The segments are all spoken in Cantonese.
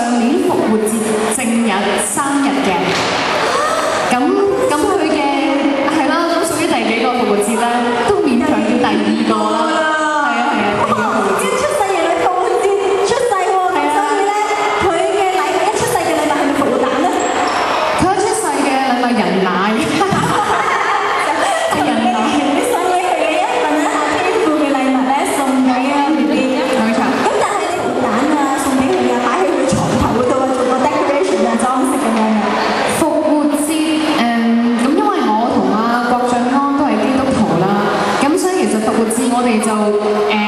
上年復活節正日生日嘅，咁佢嘅係啦，咁屬於第幾個復活節咧？都勉強叫第二個啦。係啊係啊，第二個復活節。出世嘅女復活節出世喎，咁所以咧佢嘅禮一出世嘅禮物係咪復活蛋咧？佢一出世嘅禮物人奶。係人奶。你送俾佢嘅一份咧係天父嘅禮物咧，送俾啊 BB。冇錯。咁但係你復活蛋啊送俾佢啊，擺喺佢床頭嗰度啊，做個 decoration 啊，裝飾咁樣嘅。復活節咁因為我同阿郭晉安都係基督徒啦，咁所以其實復活節我哋就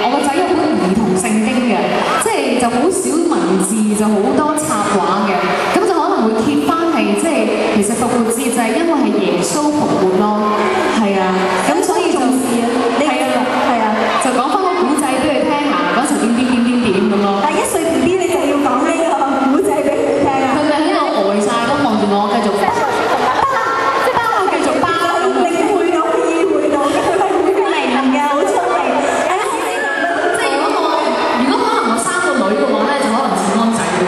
我個仔有本兒童聖經嘅，即係就好少文字，就好多插畫嘅，咁就可能會揭翻係即係其實復活節就係因為係耶穌復活咯，係啊，咁所以就係啊，就講翻個古仔俾佢聽下，嗰時點咁咯。但係1歲 BB 你就要講呢個古仔俾佢聽啊！佢咪喺度呆晒咁望住我，繼續包，我繼續包，領會到意會到嘅，佢係好明嘅，好聰明。即係如果可能我生個女嘅話咧，就可能似安仔嘅。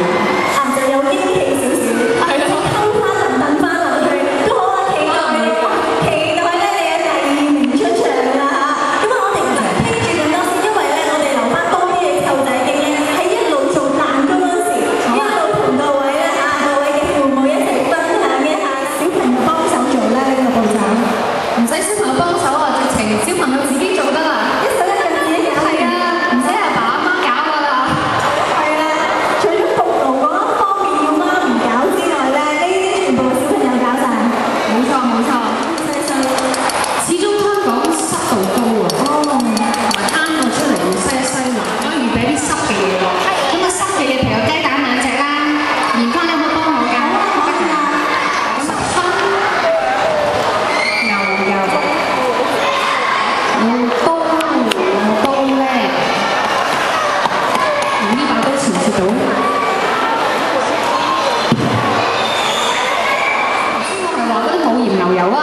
啊，就有驚喜少少，係啦，偷翻能等翻落去，都好啊！期待咧你嘅第2名出場啦嚇！咁啊，我哋唔使傾住咁多先，因為咧我哋留翻多啲嘅湊仔經咧，喺一路做蛋糕嗰陣時，一路同各位咧各位嘅父母一齊分享一下小朋友幫手做咧呢個步驟。唔使小朋友幫手啊，直情小朋友自己做得啦。一手一腳自己搞。係啊，唔使阿爸阿媽搞㗎啦。係啊，除咗焗爐嗰一方面要媽唔搞之外咧，呢啲全部小朋友搞晒。冇錯冇錯，始終香港濕度高啊，同埋啱到出嚟要西一西環，咁預備啲濕嘅嘢喎。咁啊濕嘅嘢譬如有雞蛋2隻啦，鹽花你可以幫我㗎。咁啊分牛油。刀咧，用呢把刀切唔切到？頭先我咪話嗰啲冇鹽牛油啊，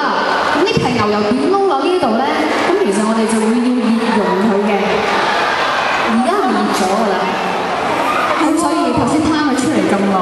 咁呢皮牛油點撈落呢度咧？咁其實我哋就會要熱溶佢嘅，而家係熱咗㗎啦，咁所以頭先攤佢出嚟咁耐。